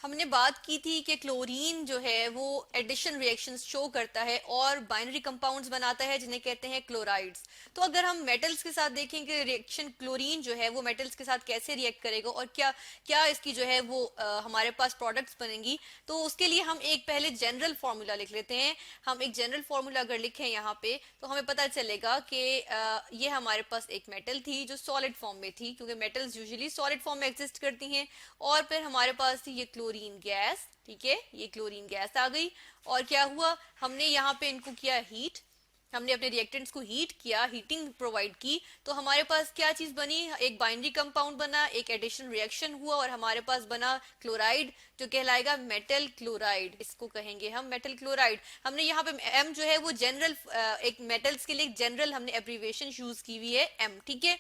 हमने बात की थी कि क्लोरीन जो है वो एडिशन रिएक्शंस शो करता है और बाइनरी कंपाउंड्स बनाता है जिन्हें कहते हैं क्लोराइड्स। तो अगर हम मेटल्स के साथ देखें कि रिएक्शन क्लोरीन जो है वो मेटल्स के साथ कैसे रिएक्ट करेगा और क्या क्या इसकी जो है वो हमारे पास प्रोडक्ट्स बनेंगी, तो उसके लिए हम एक पहले जनरल फार्मूला लिख लेते हैं। हम एक जनरल फार्मूला अगर लिखें यहाँ पे तो हमें पता चलेगा कि ये हमारे पास एक मेटल थी जो सॉलिड फॉर्म में थी, क्योंकि मेटल्स यूजुअली सॉलिड फॉर्म में एग्जिस्ट करती हैं। और फिर हमारे पास थी ये क्लोरीन गैस, ठीक है, ये क्लोरीन गैस आ गई। और क्या हुआ, हमने यहाँ पे इनको किया हीट, हमने अपने रिएक्टेंट्स को हीट किया, हीटिंग प्रोवाइड की, तो हमारे पास क्या चीज बनी, एक बाइनरी कंपाउंड बना, एक एडिशन रिएक्शन हुआ और हमारे पास बना क्लोराइड जो कहलाएगा मेटल क्लोराइड। इसको कहेंगे हम मेटल क्लोराइड। हमने यहाँ पे एम जो है वो जनरल, एक मेटल्स के लिए जनरल हमने एब्रीविएशन यूज की हुई है एम, ठीक है।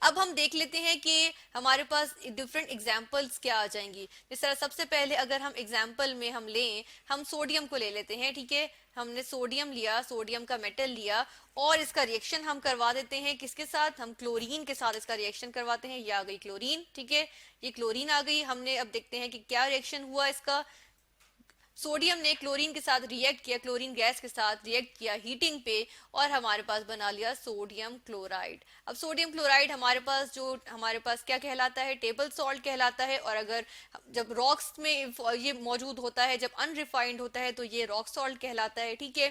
अब हम देख लेते हैं कि हमारे पास डिफरेंट एग्जाम्पल्स क्या आ जाएंगी। जिस तरह सबसे पहले अगर हम एग्जाम्पल में हम लें, हम सोडियम को ले लेते हैं, ठीक है। हमने सोडियम लिया, सोडियम का मेटल लिया और इसका रिएक्शन हम करवा देते हैं किसके साथ, हम क्लोरीन के साथ इसका रिएक्शन करवाते हैं। ये आ गई क्लोरीन, ठीक है, ये क्लोरीन आ गई। हमने अब देखते हैं कि क्या रिएक्शन हुआ इसका। सोडियम ने क्लोरीन के साथ रिएक्ट किया, क्लोरीन गैस के साथ रिएक्ट किया हीटिंग पे और हमारे पास बना लिया सोडियम क्लोराइड। अब सोडियम क्लोराइड हमारे पास जो हमारे पास क्या कहलाता है, टेबल सॉल्ट कहलाता है। और अगर जब रॉक्स में ये मौजूद होता है, जब अनरिफाइंड होता है, तो ये रॉक सॉल्ट कहलाता है, ठीक है।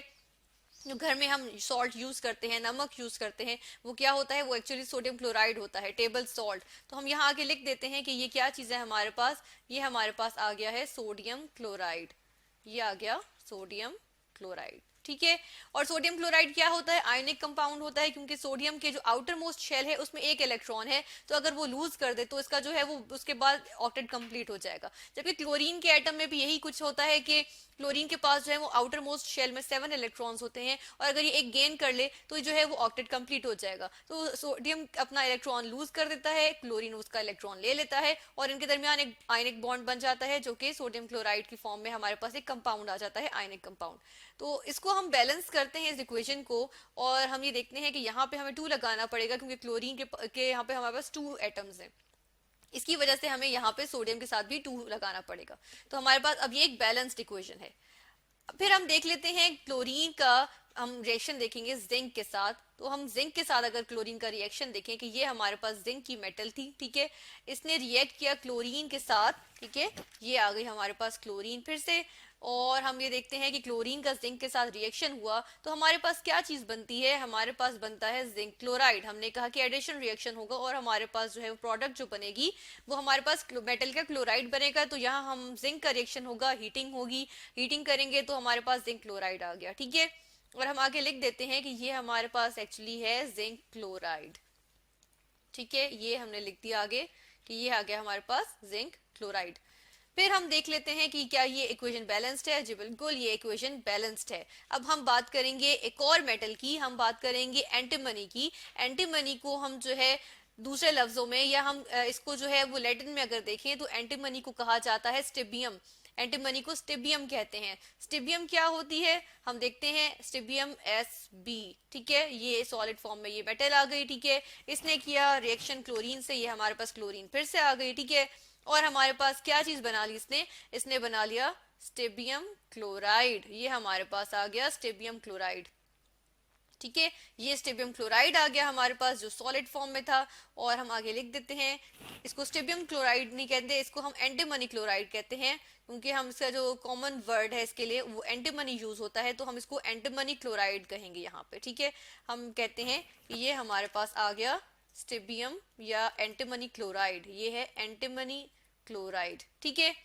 जो घर में हम सॉल्ट यूज करते हैं, नमक यूज करते हैं, वो क्या होता है, वो एक्चुअली सोडियम क्लोराइड होता है, टेबल सॉल्ट। तो हम यहाँ आगे लिख देते हैं कि ये क्या चीज है हमारे पास, ये हमारे पास आ गया है सोडियम क्लोराइड। ये आ गया सोडियम क्लोराइड, ठीक है। और सोडियम क्लोराइड क्या होता है, आयनिक कंपाउंड होता है, क्योंकि सोडियम के जो आउटर मोस्ट शेल है उसमें एक इलेक्ट्रॉन है, तो अगर वो लूज कर दे तो इसका जो है वो उसके बाद ऑक्टेट कंप्लीट हो जाएगा। जबकि क्लोरीन के एटम में भी यही कुछ होता है कि क्लोरीन के पास जो है वो आउटर मोस्ट शेल में 7 इलेक्ट्रॉन्स होते हैं और अगर ये एक गेन कर ले तो जो है वो ऑक्टेट कंप्लीट हो जाएगा। तो सोडियम अपना इलेक्ट्रॉन लूज कर देता है, क्लोरीन उसका इलेक्ट्रॉन ले लेता है और इनके दरमियान एक आयनिक बॉन्ड बन जाता है जो कि सोडियम क्लोराइड की फॉर्म में हमारे पास एक कंपाउंड आ जाता है, आयनिक कंपाउंड। तो इसको हम बैलेंस करते हैं इस इक्वेशन को और हम ये देखते हैं कि यहाँ पे हमें 2 लगाना पड़ेगा, क्योंकि क्लोरीन के यहाँ पे हमारे पास 2 एटम्स हैं। इसकी वजह से हमें यहाँ पे सोडियम के साथ भी 2 लगाना पड़ेगा। तो हमारे पास अब ये एक बैलेंस्ड इक्वेशन है। फिर हम देख लेते हैं क्लोरीन का, हम रिएक्शन देखेंगे जिंक के साथ। तो हम जिंक के साथ अगर क्लोरीन का रिएक्शन देखें कि ये हमारे पास जिंक की मेटल थी, ठीक है, इसने रिएक्ट किया क्लोरीन के साथ, ठीक है, ये आ गई हमारे पास क्लोरीन फिर से। और हम ये देखते हैं कि क्लोरीन का जिंक के साथ रिएक्शन हुआ तो हमारे पास क्या चीज बनती है, हमारे पास बनता है जिंक क्लोराइड। हमने कहा कि एडिशन रिएक्शन होगा और हमारे पास जो है प्रोडक्ट जो बनेगी वो हमारे पास मेटल का क्लोराइड बनेगा। तो यहाँ हम जिंक का रिएक्शन होगा, हीटिंग होगी, हीटिंग करेंगे तो हमारे पास जिंक क्लोराइड आ गया, ठीक है। और हम आगे लिख देते हैं कि ये हमारे पास एक्चुअली है जिंक क्लोराइड, ठीक है, ये हमने लिख दिया आगे कि ये आ गया हमारे पास जिंक क्लोराइड। फिर हम देख लेते हैं कि क्या ये इक्वेशन बैलेंस्ड है। जी बिल्कुल, ये इक्वेशन बैलेंस्ड है। अब हम बात करेंगे एक और मेटल की, हम बात करेंगे एंटीमनी की। एंटीमनी को हम जो है दूसरे लफ्जों में या हम इसको जो है वो लैटिन में अगर देखें तो एंटीमनी को कहा जाता है स्टिबियम। एंटीमनी को स्टिबियम कहते हैं। स्टिबियम क्या होती है, हम देखते हैं, स्टिबियम Sb, ठीक है, ये सॉलिड फॉर्म में ये मेटल आ गई, ठीक है। इसने किया रिएक्शन क्लोरीन से, ये हमारे पास क्लोरीन फिर से आ गई, ठीक है। और हमारे पास क्या चीज बना ली इसने, इसने बना लिया स्टेबियम क्लोराइड। ये हमारे पास आ गया स्टेबियम क्लोराइड, ठीक है, ये स्टेबियम क्लोराइड आ गया हमारे पास जो सॉलिड फॉर्म में था। और हम आगे लिख देते हैं, इसको स्टेबियम क्लोराइड नहीं कहते, इसको हम एंटीमनी क्लोराइड कहते हैं, क्योंकि हम इसका जो कॉमन वर्ड है इसके लिए वो एंटीमनी यूज होता है, तो हम इसको एंटीमनी क्लोराइड कहेंगे यहाँ पे, ठीक है। हम कहते हैं कि ये हमारे पास आ गया स्टेबियम या एंटीमनी क्लोराइड, ये है एंटीमनी क्लोराइड, ठीक है।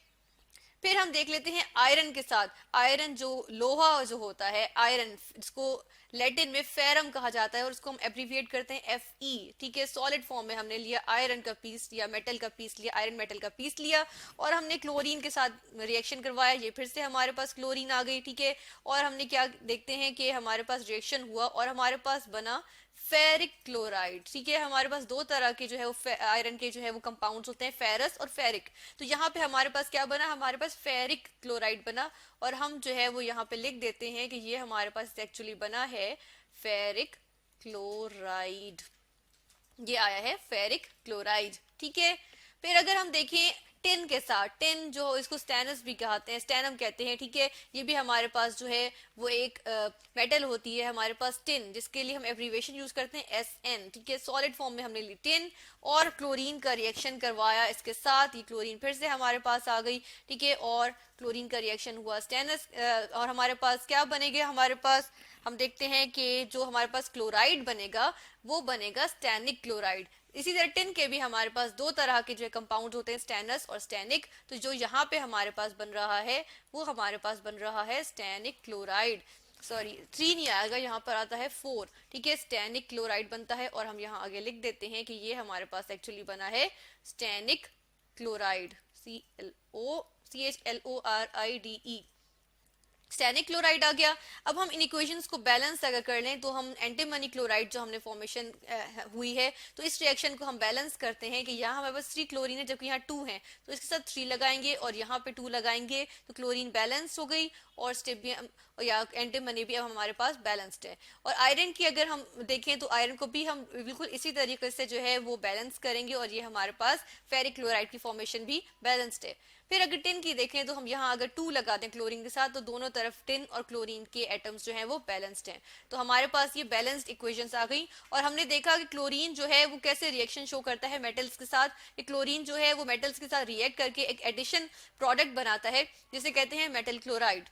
फिर हम देख लेते हैं आयरन के साथ। आयरन जो लोहा जो होता है, आयरन जिसको लैटिन में फेरम कहा जाता है और उसको हम एब्रीविएट करते हैं Fe, ठीक है। सॉलिड फॉर्म में हमने लिया आयरन का पीस लिया, मेटल का पीस लिया, आयरन मेटल का पीस लिया और हमने क्लोरीन के साथ रिएक्शन करवाया, ये फिर से हमारे पास क्लोरीन आ गई, ठीक है। और हमने क्या देखते हैं कि हमारे पास रिएक्शन हुआ और हमारे पास बना फेरिक क्लोराइड, ठीक है। हमारे पास 2 तरह के जो है वो आयरन के जो है वो कंपाउंड्स होते हैं, फेरस और फेरिक। तो यहाँ पे हमारे पास क्या बना, हमारे पास फेरिक क्लोराइड बना और हम जो है वो यहाँ पे लिख देते हैं कि ये हमारे पास एक्चुअली बना है फेरिक क्लोराइड, ये आया है फेरिक क्लोराइड, ठीक है। फिर अगर हम देखें टिन के साथ, टिन जो इसको स्टेनस भी कहते हैं, स्टेनम कहते हैं, ठीक है। ये भी हमारे पास जो है वो एक मेटल होती है हमारे पास टिन, जिसके लिए हम एब्रीवेशन यूज करते हैं SN, ठीक है। सॉलिड फॉर्म में हमने ली टिन और क्लोरीन का रिएक्शन करवाया इसके साथ, ये क्लोरीन फिर से हमारे पास आ गई, ठीक है। और क्लोरीन का रिएक्शन हुआ स्टेनस, और हमारे पास क्या बनेगा, हमारे पास हम देखते हैं कि जो हमारे पास क्लोराइड बनेगा वो बनेगा स्टैनिक क्लोराइड। इसी तरह टिन के भी हमारे पास दो तरह के जो कंपाउंड होते हैं, स्टेनस और स्टेनिक। तो जो यहाँ पे हमारे पास बन रहा है वो हमारे पास बन रहा है स्टेनिक क्लोराइड, सॉरी 3 नहीं आएगा, यहाँ पर आता है 4, ठीक है। स्टेनिक क्लोराइड बनता है और हम यहाँ आगे लिख देते हैं कि ये हमारे पास एक्चुअली बना है Stenik chloride, CHLORIDE, stannic chloride आ गया। अब हम इन इक्वेशंस को बैलेंस अगर कर लें तो हम एंटीमनी क्लोराइड जो हमने फॉर्मेशन हुई है, तो इस रिएक्शन को हम बैलेंस करते हैं कि यहाँ हमारे पास 3 क्लोरीन है जबकि यहाँ 2 है, तो इसके साथ 3 लगाएंगे और यहाँ पे 2 लगाएंगे, तो क्लोरीन बैलेंस हो गई और स्टेबियम या एंटीमनी भी अब हमारे पास बैलेंस्ड है। और आयरन की अगर हम देखें तो आयरन को भी हम बिल्कुल इसी तरीके से जो है वो बैलेंस करेंगे और ये हमारे पास फेरिक क्लोराइड की फॉर्मेशन भी बैलेंस्ड है। फिर अगर टिन की देखें तो हम यहाँ अगर 2 लगा दें क्लोरीन के साथ, तो दोनों तरफ टिन और क्लोरीन के एटम्स जो हैं वो बैलेंस्ड हैं। तो हमारे पास ये बैलेंस्ड इक्वेशंस आ गई। और हमने देखा कि क्लोरीन जो है वो कैसे रिएक्शन शो करता है मेटल्स के साथ। ये क्लोरीन जो है वो मेटल्स के साथ रिएक्ट करके एक एडिशन प्रोडक्ट बनाता है जिसे कहते हैं मेटल क्लोराइड।